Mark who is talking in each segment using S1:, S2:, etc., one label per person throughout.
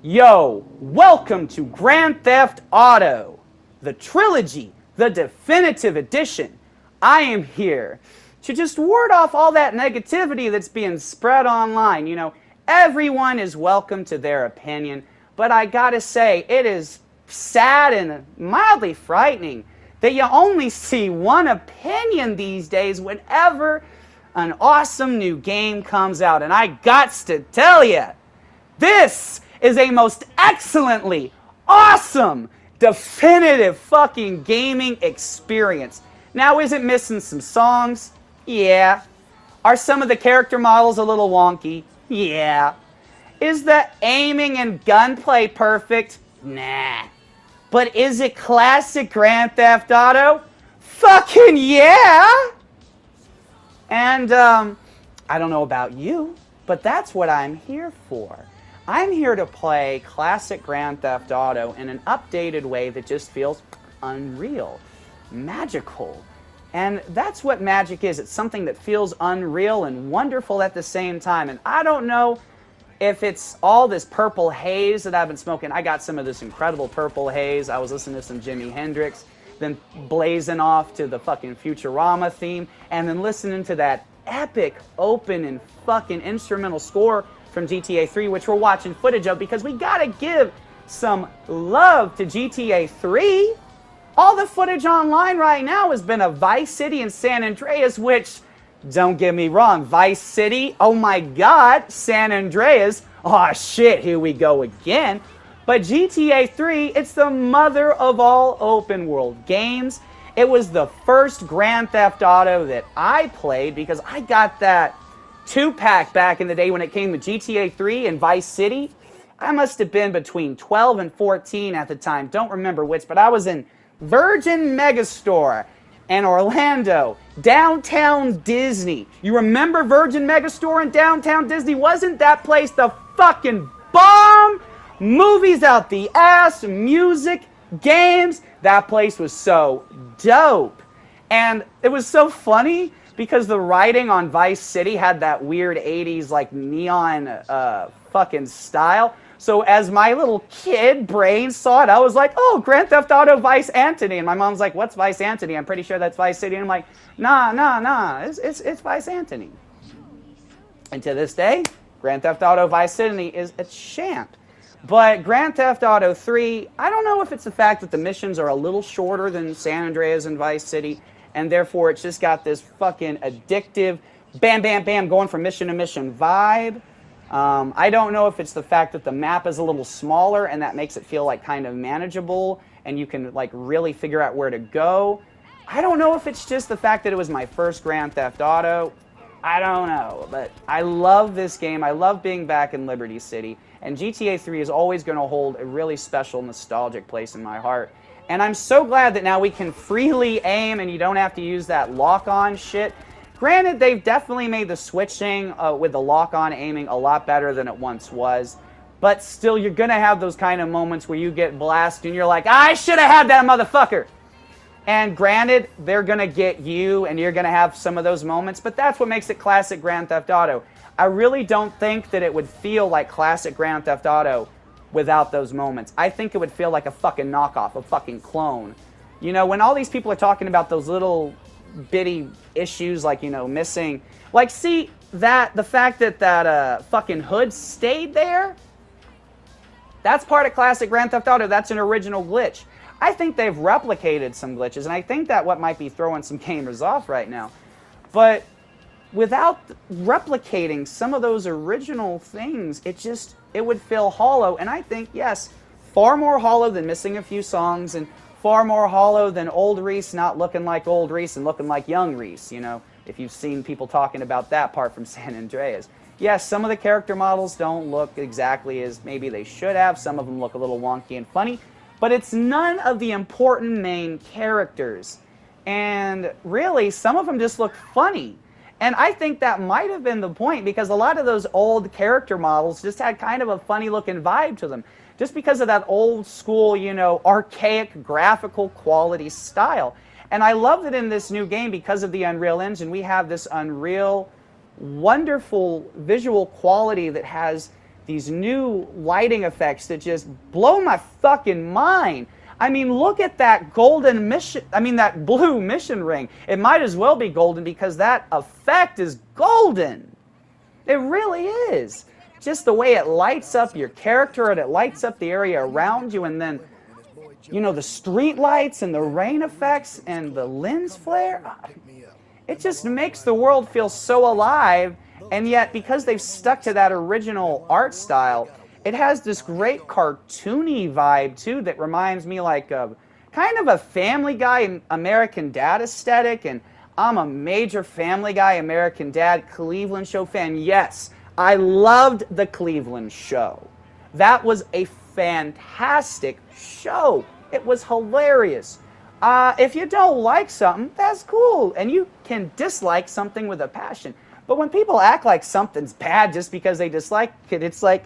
S1: Yo, welcome to Grand Theft Auto, the Trilogy, the definitive edition. I am here to just ward off all that negativity that's being spread online. Everyone is welcome to their opinion, but I gotta say, it is sad and mildly frightening that you only see one opinion these days whenever an awesome new game comes out. And I gots to tell you, this is a most excellently awesome, definitive fucking gaming experience. Now, is it missing some songs? Yeah. Are some of the character models a little wonky? Yeah. Is the aiming and gunplay perfect? Nah. But is it classic Grand Theft Auto? Fucking yeah! And, I don't know about you, but that's what I'm here for. I'm here to play classic Grand Theft Auto in an updated way that just feels unreal, magical. And that's what magic is. It's something that feels unreal and wonderful at the same time. And I don't know if it's all this purple haze that I've been smoking. I got some of this incredible purple haze. I was listening to some Jimi Hendrix, then blazing off to the fucking Futurama theme, and then listening to that epic open and fucking instrumental score from GTA 3, which we're watching footage of because we gotta give some love to GTA 3. All the footage online right now has been of Vice City and San Andreas, which, don't get me wrong, Vice City, oh my god, San Andreas, oh shit, here we go again. But GTA 3, it's the mother of all open world games. It was the first Grand Theft Auto that I played because I got that 2-pack back in the day when it came to GTA 3 and Vice City. I must have been between 12 and 14 at the time. Don't remember which, but I was in Virgin Megastore in Orlando, downtown Disney. You remember Virgin Megastore in downtown Disney? Wasn't that place the fucking bomb? Movies out the ass, music, games. That place was so dope. And it was so funny because the writing on Vice City had that weird 80s like neon fucking style. So as my little kid brain saw it, I was like, oh, Grand Theft Auto Vice Antony. And my mom's like, what's Vice Antony? I'm pretty sure that's Vice City. And I'm like, nah, it's Vice Antony. And to this day, Grand Theft Auto Vice City is a champ. But Grand Theft Auto 3, I don't know if it's the fact that the missions are a little shorter than San Andreas and Vice City, and therefore it's just got this fucking addictive, bam, bam, bam, going from mission to mission vibe. I don't know if it's the fact that the map is a little smaller and that makes it feel like kind of manageable and you can like really figure out where to go. I don't know if it's just the fact that it was my first Grand Theft Auto. I don't know, but I love this game. I love being back in Liberty City, and GTA 3 is always going to hold a really special, nostalgic place in my heart. And I'm so glad that now we can freely aim and you don't have to use that lock-on shit. Granted, they've definitely made the switching with the lock-on aiming a lot better than it once was. But still, you're going to have those kind of moments where you get blasted and you're like, I should have had that motherfucker. And granted, they're going to get you and you're going to have some of those moments. But that's what makes it classic Grand Theft Auto. I really don't think that it would feel like classic Grand Theft Auto without those moments. I think it would feel like a fucking knockoff, a fucking clone. You know, when all these people are talking about those little bitty issues like, you know, missing, like, see, that, the fact that that fucking hood stayed there, that's part of classic Grand Theft Auto. That's an original glitch. I think they've replicated some glitches, and I think that what might be throwing some gamers off right now. But without replicating some of those original things, it would feel hollow. And I think, yes, far more hollow than missing a few songs, and far more hollow than old Reese not looking like old Reese and looking like young Reese, you know, if you've seen people talking about that part from San Andreas. Yes, some of the character models don't look exactly as maybe they should have. Some of them look a little wonky and funny. But it's none of the important main characters. And really, some of them just look funny. And I think that might have been the point, because a lot of those old character models just had kind of a funny looking vibe to them. Just because of that old school, you know, archaic graphical quality style. And I love that in this new game, because of the Unreal Engine, we have this unreal, wonderful visual quality that has these new lighting effects that just blow my fucking mind. I mean, look at that golden mission, that blue mission ring. It might as well be golden because that effect is golden. It really is. Just the way it lights up your character and it lights up the area around you, and then, you know, the street lights and the rain effects and the lens flare. It just makes the world feel so alive, and yet because they've stuck to that original art style, it has this great cartoony vibe too that reminds me like of kind of a Family Guy American Dad aesthetic, and I'm a major Family Guy American Dad Cleveland Show fan. Yes, I loved the Cleveland Show. That was a fantastic show. It was hilarious. If you don't like something, that's cool, and you can dislike something with a passion. But when people act like something's bad just because they dislike it, it's like,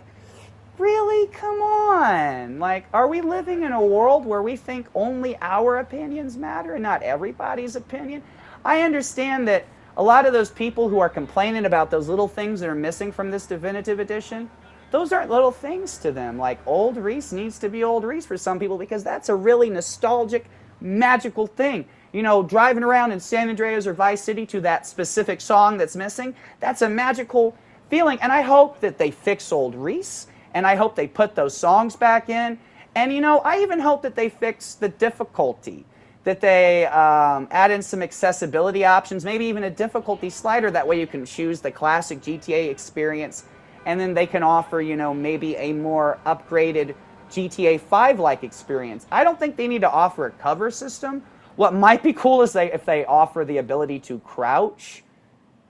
S1: really? Come on. Like, are we living in a world where we think only our opinions matter and not everybody's opinion? I understand that a lot of those people who are complaining about those little things that are missing from this definitive edition, those aren't little things to them. Like, Old Reese needs to be Old Reese for some people because that's a really nostalgic, magical thing. You know, driving around in San Andreas or Vice City to that specific song that's missing, that's a magical feeling. And I hope that they fix Old Reese, and I hope they put those songs back in. And, you know, I even hope that they fix the difficulty, that they add in some accessibility options, maybe even a difficulty slider. That way you can choose the classic GTA experience, and then they can offer, you know, maybe a more upgraded GTA 5-like experience. I don't think they need to offer a cover system. What might be cool is if they offer the ability to crouch.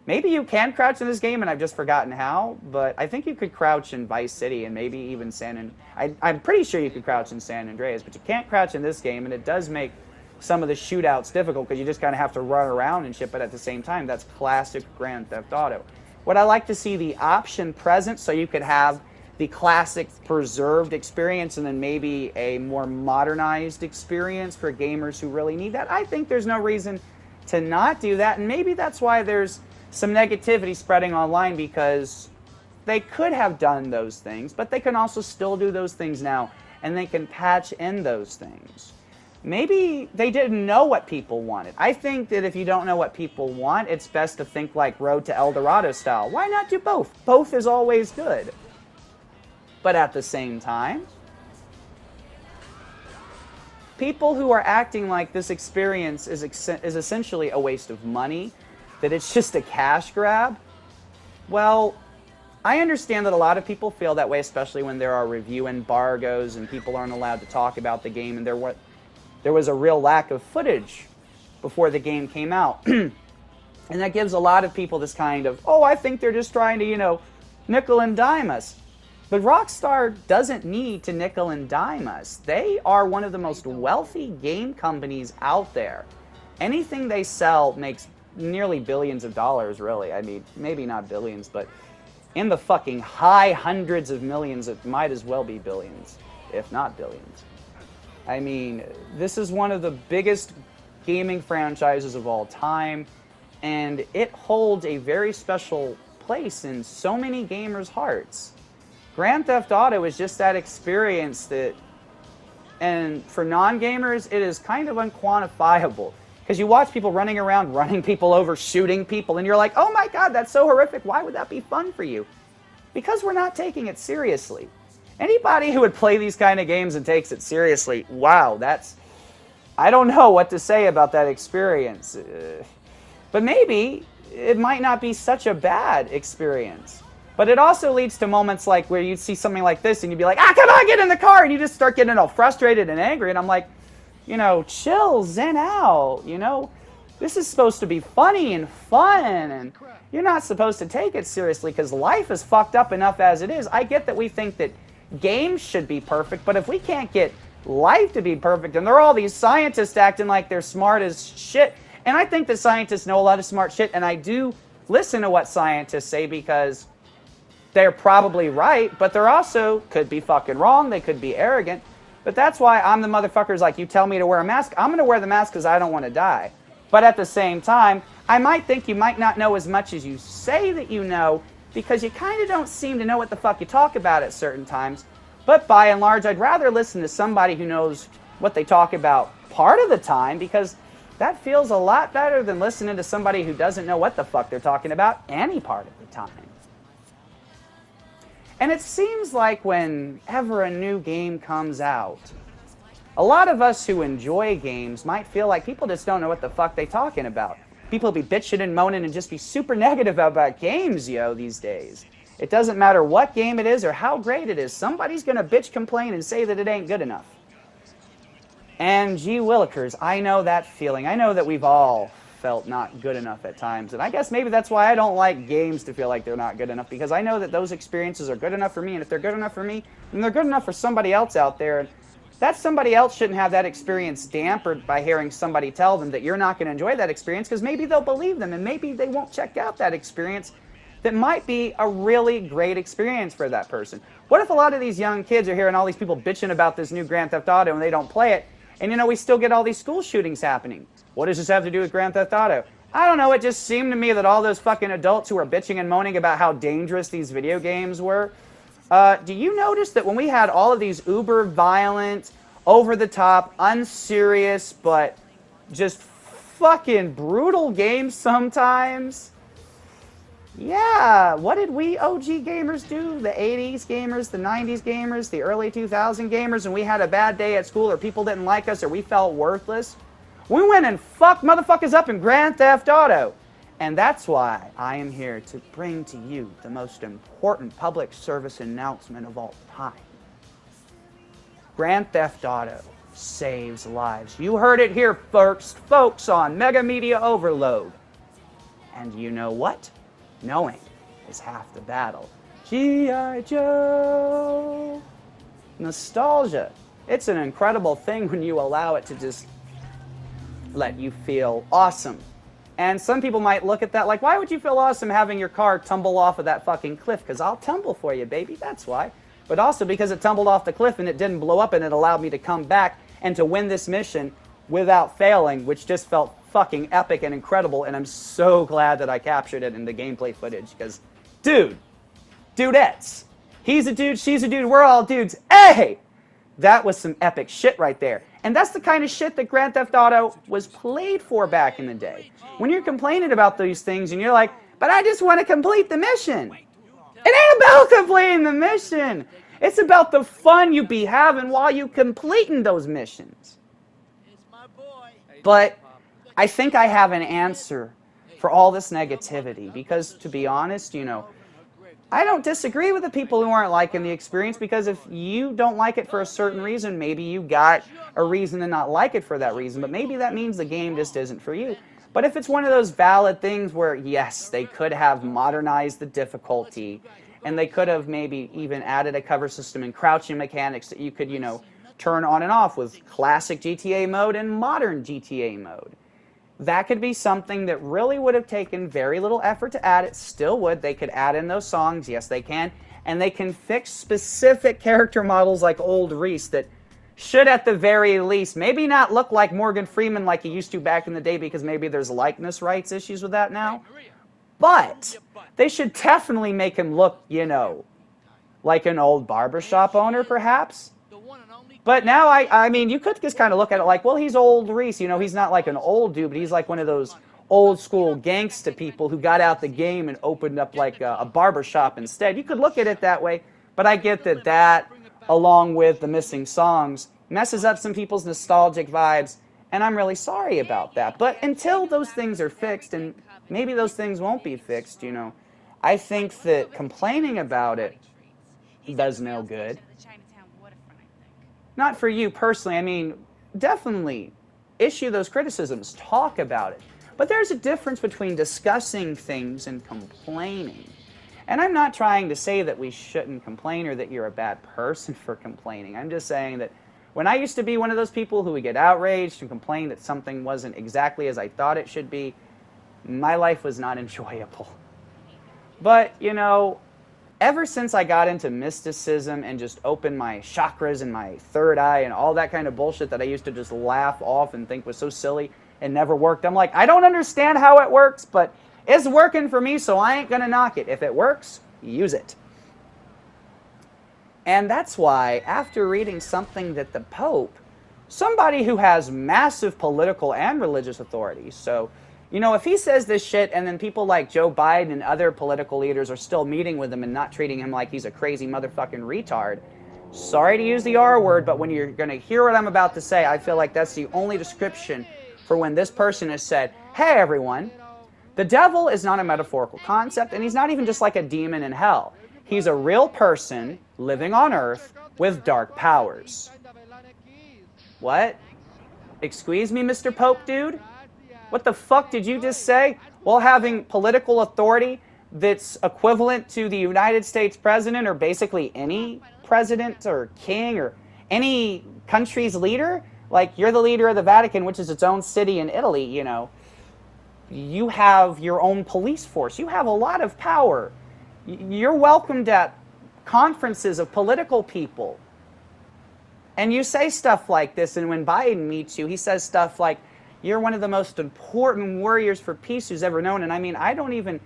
S1: Maybe you can crouch in this game, and I've just forgotten how, but I think you could crouch in Vice City and maybe even I'm pretty sure you could crouch in San Andreas, but you can't crouch in this game, and it does make some of the shootouts difficult because you just kind of have to run around and shit, but at the same time, that's classic Grand Theft Auto. Would I like to see the option present so you could have the classic preserved experience and then maybe a more modernized experience for gamers who really need that? I think there's no reason to not do that, and maybe that's why there's some negativity spreading online, because they could have done those things, but they can also still do those things now, and they can patch in those things. Maybe they didn't know what people wanted. I think that if you don't know what people want, it's best to think like Road to El Dorado style. Why not do both? Both is always good. But at the same time, people who are acting like this experience is essentially a waste of money, that it's just a cash grab, well, I understand that a lot of people feel that way, especially when there are review embargoes and people aren't allowed to talk about the game, and there was a real lack of footage before the game came out. And that gives a lot of people this kind of, oh, I think they're just trying to, you know, nickel and dime us. But Rockstar doesn't need to nickel and dime us. They are one of the most wealthy game companies out there. Anything they sell makes nearly billions of dollars, really. I mean, maybe not billions, but in the fucking high hundreds of millions. It might as well be billions, if not billions. I mean, this is one of the biggest gaming franchises of all time, and it holds a very special place in so many gamers' hearts. Grand Theft Auto is just that experience that, and for non-gamers, it is kind of unquantifiable. Because you watch people running around, running people over, shooting people, and you're like, oh my god, that's so horrific. Why would that be fun for you? Because we're not taking it seriously. Anybody who would play these kind of games and takes it seriously, wow, that's... I don't know what to say about that experience. But maybe it might not be such a bad experience. But it also leads to moments like where you'd see something like this and you'd be like, ah, come on, get in the car! And you just start getting all frustrated and angry. And I'm like, you know, chill, zen out, you know? This is supposed to be funny and fun, and you're not supposed to take it seriously because life is fucked up enough as it is. I get that we think that games should be perfect, but if we can't get life to be perfect, and there are all these scientists acting like they're smart as shit, and I think that scientists know a lot of smart shit, and I do listen to what scientists say because they're probably right, but they're also could be fucking wrong, they could be arrogant, but that's why I'm the motherfuckers like, you tell me to wear a mask, I'm going to wear the mask because I don't want to die. But at the same time, I might think you might not know as much as you say that you know, because you kind of don't seem to know what the fuck you talk about at certain times. But by and large, I'd rather listen to somebody who knows what they talk about part of the time, because that feels a lot better than listening to somebody who doesn't know what the fuck they're talking about any part of the time. And it seems like whenever a new game comes out, a lot of us who enjoy games might feel like people just don't know what the fuck they're talking about. People be bitching and moaning and just be super negative about games, these days. It doesn't matter what game it is or how great it is. Somebody's going to bitch, complain, and say that it ain't good enough. And gee willikers, I know that feeling. I know that we've all felt not good enough at times. And I guess maybe that's why I don't like games to feel like they're not good enough, because I know that those experiences are good enough for me. And if they're good enough for me, then they're good enough for somebody else out there. And that somebody else shouldn't have that experience dampened by hearing somebody tell them that you're not going to enjoy that experience, because maybe they'll believe them and maybe they won't check out that experience that might be a really great experience for that person. What if a lot of these young kids are hearing all these people bitching about this new Grand Theft Auto and they don't play it, and we still get all these school shootings happening? What does this have to do with Grand Theft Auto? I don't know, it just seemed to me that all those fucking adults who were bitching and moaning about how dangerous these video games were, do you notice that when we had all of these uber violent, over-the-top, unserious, but just fucking brutal games sometimes? Yeah, what did we OG gamers do? The 80s gamers, the 90s gamers, the early 2000 gamers, when we had a bad day at school or people didn't like us or we felt worthless? We went and fucked motherfuckers up in Grand Theft Auto. And that's why I am here to bring to you the most important public service announcement of all time. Grand Theft Auto saves lives. You heard it here first, folks, on Mega Media Overload. And you know what? Knowing is half the battle. G.I. Joe! Nostalgia. It's an incredible thing when you allow it to just let you feel awesome. And some people might look at that like, why would you feel awesome having your car tumble off of that fucking cliff? Because I'll tumble for you, baby, that's why. But also because it tumbled off the cliff and it didn't blow up and it allowed me to come back and to win this mission without failing, which just felt fucking epic and incredible, and I'm so glad that I captured it in the gameplay footage, because, dudettes, he's a dude, she's a dude, we're all dudes, hey! That was some epic shit right there. And that's the kind of shit that Grand Theft Auto was played for back in the day. When you're complaining about these things and you're like, but I just want to complete the mission. It ain't about completing the mission. It's about the fun you be having while you completing those missions. But I think I have an answer for all this negativity, because to be honest, I don't disagree with the people who aren't liking the experience, because if you don't like it for a certain reason, maybe you got a reason to not like it for that reason, but maybe that means the game just isn't for you. But if it's one of those valid things where, yes, they could have modernized the difficulty, and they could have maybe even added a cover system and crouching mechanics that you could, turn on and off with classic GTA mode and modern GTA mode. That could be something that really would have taken very little effort to add. It still would. They could add in those songs. Yes, they can. And they can fix specific character models like old Reese that should, at the very least, maybe not look like Morgan Freeman like he used to back in the day, because maybe there's likeness rights issues with that now. But they should definitely make him look, like an old barbershop owner, perhaps. But now, I mean, you could just kind of look at it like, well, he's old Reese. He's not like an old dude, but he's like one of those old school gangsta people who got out the game and opened up like a barbershop instead. You could look at it that way, but I get that, along with the missing songs, messes up some people's nostalgic vibes, and I'm really sorry about that. But until those things are fixed, and maybe those things won't be fixed, I think that complaining about it does no good. Not for you personally. I mean, definitely issue those criticisms, talk about it. But there's a difference between discussing things and complaining. And I'm not trying to say that we shouldn't complain or that you're a bad person for complaining. I'm just saying that when I used to be one of those people who would get outraged and complain that something wasn't exactly as I thought it should be, my life was not enjoyable. But, ever since I got into mysticism and just opened my chakras and my third eye and all that kind of bullshit that I used to just laugh off and think was so silly and never worked, I'm like, I don't understand how it works, but It's working for me, so I ain't gonna knock it. If it works, use it. And that's why, after reading something that the Pope, somebody who has massive political and religious authority, so, you know, if he says this shit and then people like Joe Biden and other political leaders are still meeting with him and not treating him like he's a crazy motherfucking retard, sorry to use the R word, but when you're going to hear what I'm about to say, I feel like that's the only description for when this person has said, hey everyone, the devil is not a metaphorical concept, and he's not even just like a demon in hell. He's a real person living on earth with dark powers. What? Excuse me, Mr. Pope dude? What the fuck did you just say? While having political authority that's equivalent to the United States president, or basically any president or king or any country's leader? Like, you're the leader of the Vatican, which is its own city in Italy, you know. You have your own police force. You have a lot of power. You're welcomed at conferences of political people. And you say stuff like this, and when Biden meets you, he says stuff like, you're one of the most important warriors for peace who's ever known. And I mean, I don't even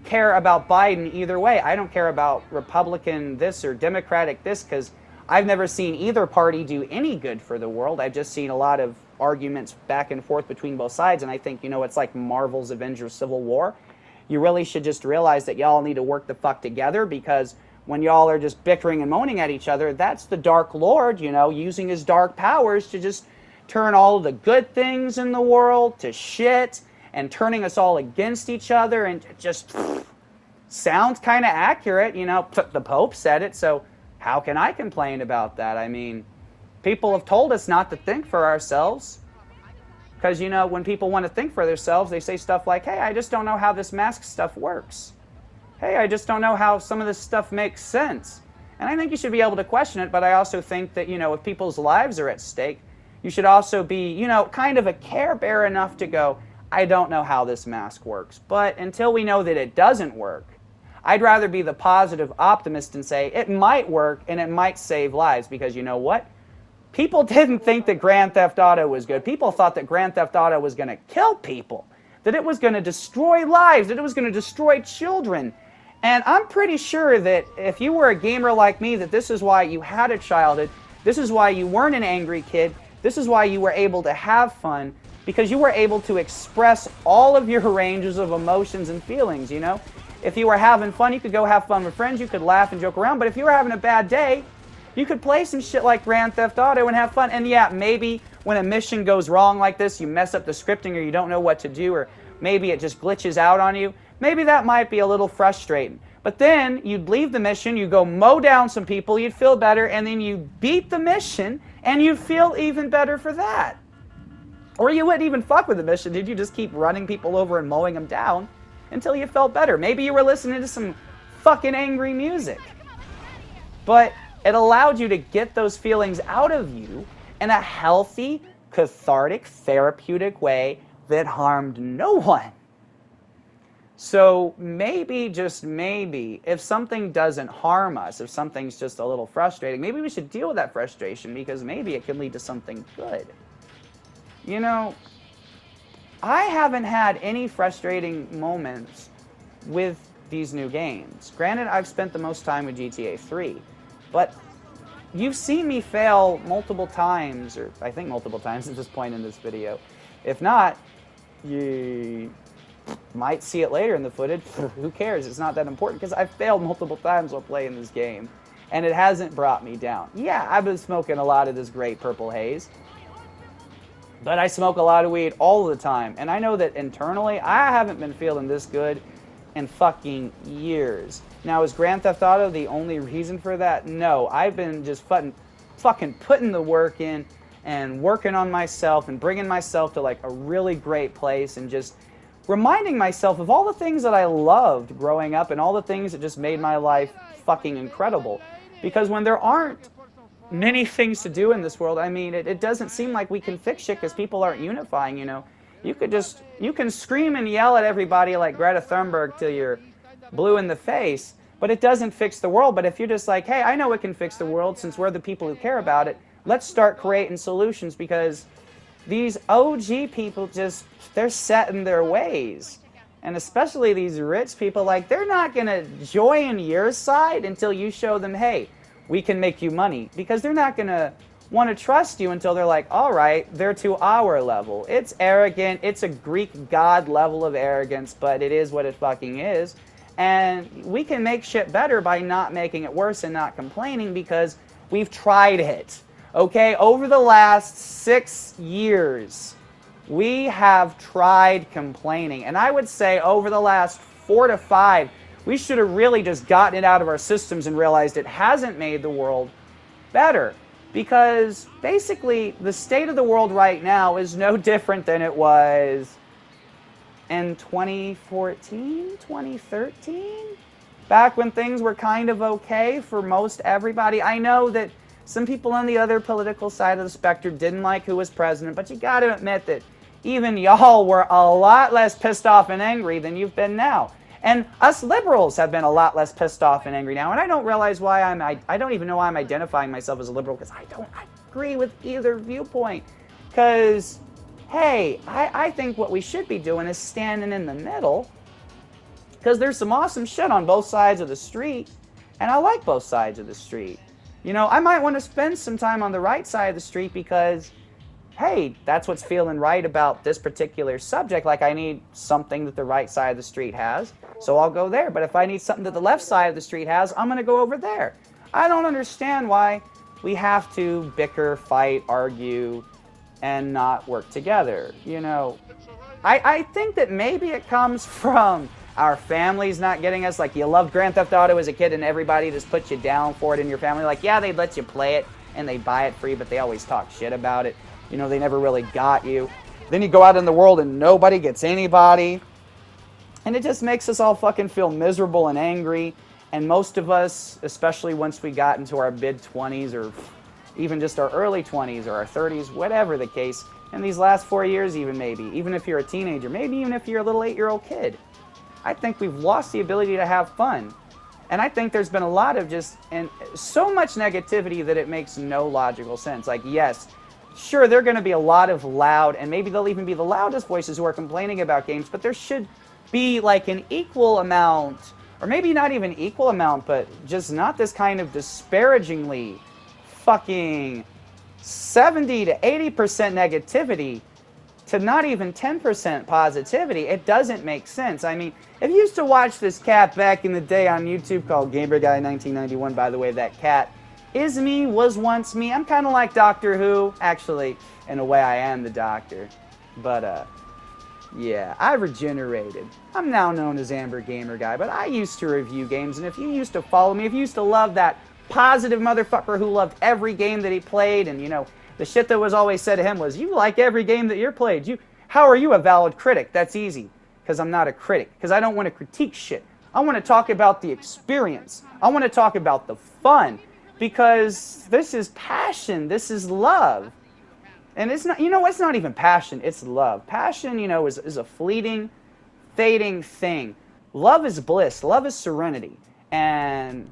S1: care about Biden either way. I don't care about Republican this or Democratic this, because I've never seen either party do any good for the world. I've just seen a lot of arguments back and forth between both sides, and I think, you know, it's like Marvel's Avengers Civil War. You really should just realize that y'all need to work the fuck together, because when y'all are just bickering and moaning at each other, that's the Dark Lord, you know, using his dark powers to just turn all of the good things in the world to shit and turning us all against each other, and it just sounds kind of accurate, you know. The Pope said it, so how can I complain about that? I mean, people have told us not to think for ourselves. Because, you know, when people want to think for themselves, they say stuff like, hey, I just don't know how this mask stuff works. Hey, I just don't know how some of this stuff makes sense. And I think you should be able to question it, but I also think that, you know, if people's lives are at stake, you should also be, you know, kind of a care bear enough to go, I don't know how this mask works. But until we know that it doesn't work, I'd rather be the positive optimist and say it might work and it might save lives, because you know what? People didn't think that Grand Theft Auto was good. People thought that Grand Theft Auto was going to kill people, that it was going to destroy lives, that it was going to destroy children. And I'm pretty sure that if you were a gamer like me, that this is why you had a childhood, this is why you weren't an angry kid, this is why you were able to have fun, because you were able to express all of your ranges of emotions and feelings, you know? If you were having fun, you could go have fun with friends, you could laugh and joke around, but if you were having a bad day, you could play some shit like Grand Theft Auto and have fun. And yeah, maybe when a mission goes wrong like this, you mess up the scripting or you don't know what to do, or maybe it just glitches out on you. Maybe that might be a little frustrating. But then you'd leave the mission, you go mow down some people, you'd feel better, and then you beat the mission and you'd feel even better for that. Or you wouldn't even fuck with the mission, did you just keep running people over and mowing them down until you felt better? Maybe you were listening to some fucking angry music. But it allowed you to get those feelings out of you in a healthy, cathartic, therapeutic way that harmed no one. So maybe, just maybe, if something doesn't harm us, if something's just a little frustrating, maybe we should deal with that frustration, because maybe it can lead to something good. You know, I haven't had any frustrating moments with these new games. Granted, I've spent the most time with GTA 3. But you've seen me fail multiple times, or I think multiple times at this point in this video. If not, you might see it later in the footage. Who cares? It's not that important, because I've failed multiple times while playing this game. And it hasn't brought me down. Yeah, I've been smoking a lot of this great purple haze. But I smoke a lot of weed all the time. And I know that internally, I haven't been feeling this good in fucking years. Now, is Grand Theft Auto the only reason for that? No, I've been just fucking putting the work in and working on myself and bringing myself to like a really great place, and just reminding myself of all the things that I loved growing up and all the things that just made my life fucking incredible. Because when there aren't many things to do in this world, I mean, it doesn't seem like we can fix shit because people aren't unifying, you know. You can scream and yell at everybody like Greta Thunberg till you're blue in the face, but it doesn't fix the world. But if you're just like, hey, I know it can fix the world since we're the people who care about it, let's start creating solutions, because these OG people they're set in their ways. And especially these rich people, like, they're not going to join your side until you show them, hey, we can make you money. Because they're not going to want to trust you until they're like, all right, they're to our level. It's arrogant. It's a Greek god level of arrogance, but it is what it fucking is. And we can make shit better by not making it worse and not complaining because we've tried it. Okay? Over the last 6 years, we have tried complaining. And I would say over the last 4 to 5, we should have really just gotten it out of our systems and realized it hasn't made the world better. Because basically, the state of the world right now is no different than it was in 2014, 2013? Back when things were kind of okay for most everybody. I know that some people on the other political side of the spectrum didn't like who was president, but you got to admit that even y'all were a lot less pissed off and angry than you've been now. And us liberals have been a lot less pissed off and angry now. And I don't realize why I don't even know why I'm identifying myself as a liberal, because I don't agree with either viewpoint. Because, hey, I think what we should be doing is standing in the middle, because there's some awesome shit on both sides of the street, and I like both sides of the street. You know, I might want to spend some time on the right side of the street because, hey, that's what's feeling right about this particular subject. Like, I need something that the right side of the street has, so I'll go there. But if I need something that the left side of the street has, I'm going to go over there. I don't understand why we have to bicker, fight, argue, and not work together. You know, I think that maybe it comes from our families not getting us. Like, you loved Grand Theft Auto as a kid and everybody just put you down for it in your family. Like, yeah, they'd let you play it and they buy it free, but they always talk shit about it. You know, they never really got you. Then you go out in the world and nobody gets anybody. And it just makes us all fucking feel miserable and angry. And most of us, especially once we got into our mid-20s or even just our early 20s or our 30s, whatever the case, in these last 4 years even maybe, even if you're a teenager, maybe even if you're a little 8-year-old kid, I think we've lost the ability to have fun. And I think there's been a lot of just, and so much negativity that it makes no logical sense. Like, yes, sure, there are going to be a lot of loud, and maybe they'll even be the loudest voices who are complaining about games, but there should be like an equal amount, or maybe not even equal amount, but just not this kind of disparagingly fucking 70 to 80% negativity to not even 10% positivity. It doesn't make sense. I mean, if you used to watch this cat back in the day on YouTube called GamerGuy1991, by the way, that cat is me, was once me. I'm kind of like Doctor Who. Actually, in a way, I am the Doctor. But, yeah, I regenerated. I'm now known as Amber Gamer Guy, but I used to review games, and if you used to follow me, if you used to love that positive motherfucker who loved every game that he played, and, you know, the shit that was always said to him was, you like every game that you're played. How are you a valid critic? That's easy, because I'm not a critic, because I don't want to critique shit. I want to talk about the experience. I want to talk about the fun, because this is passion. This is love. And it's not, you know, it's not even passion, it's love. Passion, you know, is a fleeting, fading thing. Love is bliss. Love is serenity. And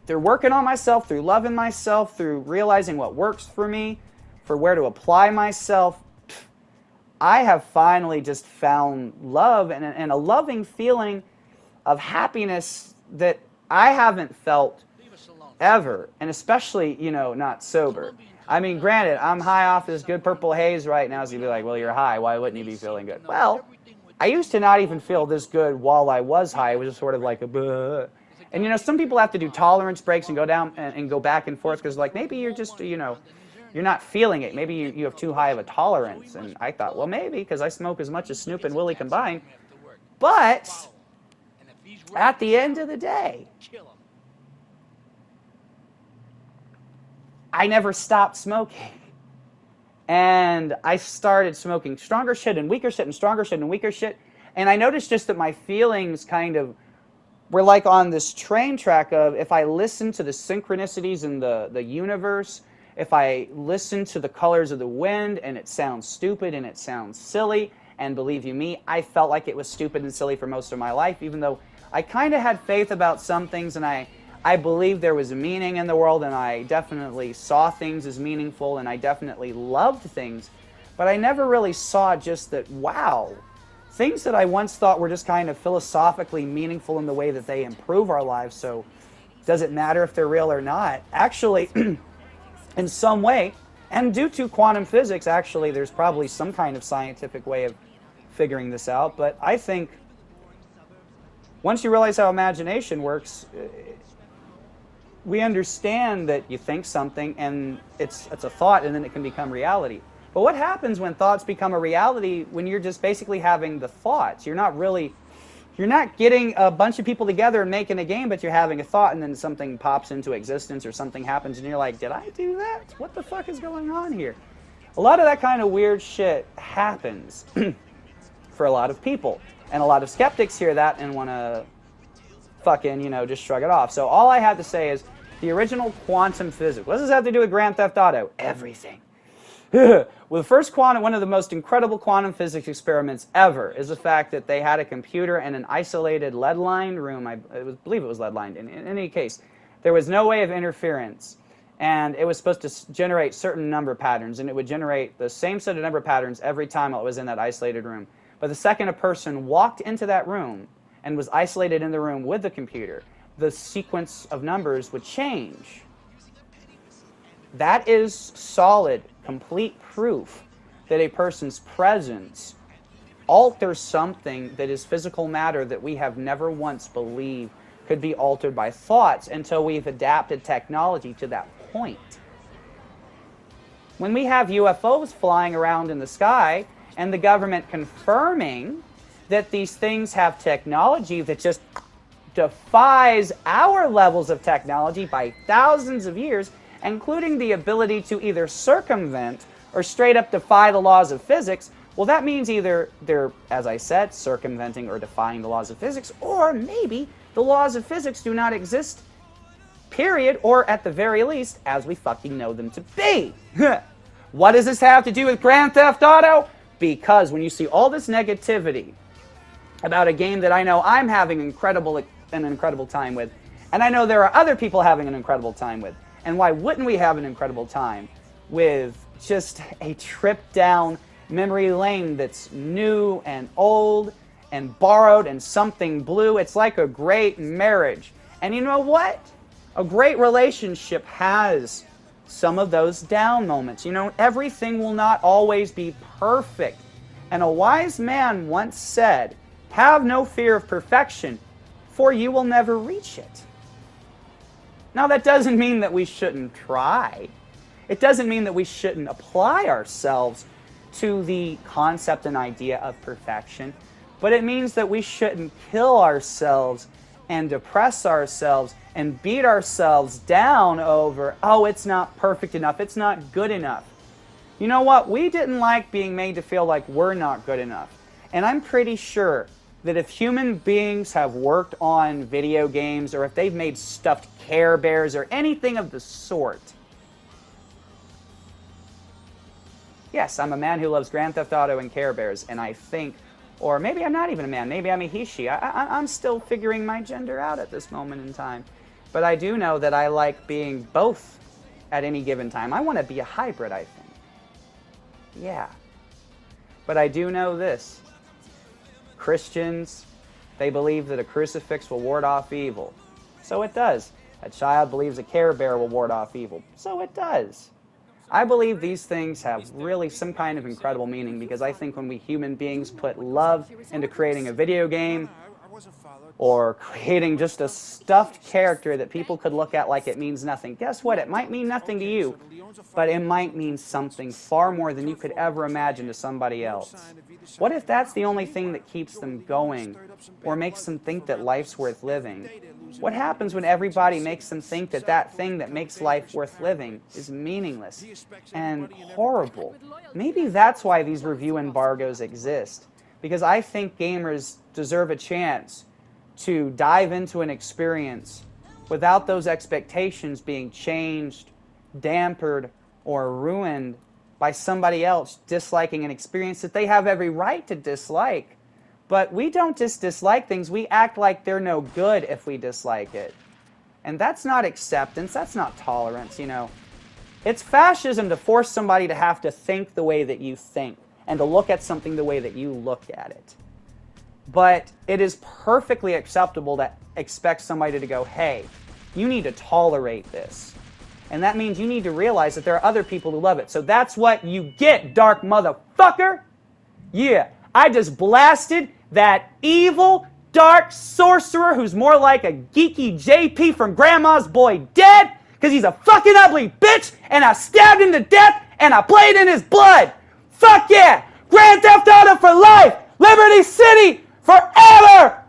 S1: through working on myself, through loving myself, through realizing what works for me, for where to apply myself, I have finally just found love and a loving feeling of happiness that I haven't felt ever. And especially, you know, not sober. I mean, granted, I'm high off this good purple haze right now, so you'd be like, well, you're high. Why wouldn't you be feeling good? Well, I used to not even feel this good while I was high. It was just sort of like a bleh. And, you know, some people have to do tolerance breaks and go down and go back and forth because, like, maybe you're just, you know, you're not feeling it. Maybe you have too high of a tolerance. And I thought, well, maybe, because I smoke as much as Snoop and Willie combined. But at the end of the day, I never stopped smoking. And I started smoking stronger shit and weaker shit and stronger shit and weaker shit. And I noticed just that my feelings kind of were like on this train track of, if I listen to the synchronicities in the universe, if I listen to the colors of the wind and it sounds stupid and it sounds silly, and believe you me, I felt like it was stupid and silly for most of my life, even though I kind of had faith about some things, and I believed there was a meaning in the world, and I definitely saw things as meaningful, and I definitely loved things, but I never really saw just that, wow, things that I once thought were just kind of philosophically meaningful in the way that they improve our lives, so does it matter if they're real or not? Actually, in some way, and due to quantum physics, actually, there's probably some kind of scientific way of figuring this out, but I think once you realize how imagination works, we understand that you think something and it's a thought and then it can become reality. But what happens when thoughts become a reality when you're just basically having the thoughts? You're not getting a bunch of people together and making a game, but you're having a thought and then something pops into existence or something happens and you're like, did I do that? What the fuck is going on here? A lot of that kind of weird shit happens for a lot of people. And a lot of skeptics hear that and want to fucking, just shrug it off. So all I have to say is the original quantum physics. What does this have to do with Grand Theft Auto? Everything. Well, the first one of the most incredible quantum physics experiments ever is the fact that they had a computer in an isolated lead-lined room. I believe it was lead-lined. In any case, there was no way of interference. And it was supposed to generate certain number patterns. And it would generate the same set of number patterns every time while it was in that isolated room. But the second a person walked into that room and was isolated in the room with the computer, the sequence of numbers would change. That is solid, complete proof that a person's presence alters something that is physical matter that we have never once believed could be altered by thoughts until we've adapted technology to that point. When we have UFOs flying around in the sky and the government confirming that these things have technology that just defies our levels of technology by thousands of years, including the ability to either circumvent or straight up defy the laws of physics, well, that means either they're, as I said, circumventing or defying the laws of physics, or maybe the laws of physics do not exist, period, or at the very least, as we fucking know them to be. What does this have to do with Grand Theft Auto? Because when you see all this negativity about a game that I know I'm having an incredible time with, and I know there are other people having an incredible time with, and why wouldn't we have an incredible time with just a trip down memory lane that's new and old and borrowed and something blue? It's like a great marriage. And you know what? A great relationship has some of those down moments. Everything will not always be perfect. And a wise man once said, "Have no fear of perfection, for you will never reach it." Now, that doesn't mean that we shouldn't try. It doesn't mean that we shouldn't apply ourselves to the concept and idea of perfection, but it means that we shouldn't kill ourselves and depress ourselves and beat ourselves down over, oh, it's not perfect enough, it's not good enough. You know what? We didn't like being made to feel like we're not good enough. And I'm pretty sure that if human beings have worked on video games, or if they've made stuffed Care Bears or anything of the sort, yes, I'm a man who loves Grand Theft Auto and Care Bears, and I think, or maybe I'm not even a man, maybe I'm a he, she. I'm still figuring my gender out at this moment in time. But I do know that I like being both at any given time. I want to be a hybrid, I think. Yeah. But I do know this. Christians, they believe that a crucifix will ward off evil. So it does. A child believes a Care Bear will ward off evil. So it does. I believe these things have really some kind of incredible meaning, because I think when we human beings put love into creating a video game or creating just a stuffed character that people could look at like it means nothing, guess what? It might mean nothing to you, but it might mean something far more than you could ever imagine to somebody else. What if that's the only thing that keeps them going or makes them think that life's worth living? What happens when everybody makes them think that that thing that makes life worth living is meaningless and horrible? Maybe that's why these review embargoes exist, because I think gamers deserve a chance to dive into an experience without those expectations being changed, dampened, or ruined by somebody else disliking an experience that they have every right to dislike. But we don't just dislike things, we act like they're no good if we dislike it. And that's not acceptance, that's not tolerance, It's fascism to force somebody to have to think the way that you think and to look at something the way that you look at it. But it is perfectly acceptable to expect somebody to go, hey, you need to tolerate this. And that means you need to realize that there are other people who love it. So that's what you get, dark motherfucker. Yeah, I just blasted that evil, dark sorcerer who's more like a geeky JP from Grandma's Boy dead, because he's a fucking ugly bitch, and I stabbed him to death, and I played in his blood. Fuck yeah! Grand Theft Auto for life! Liberty City forever!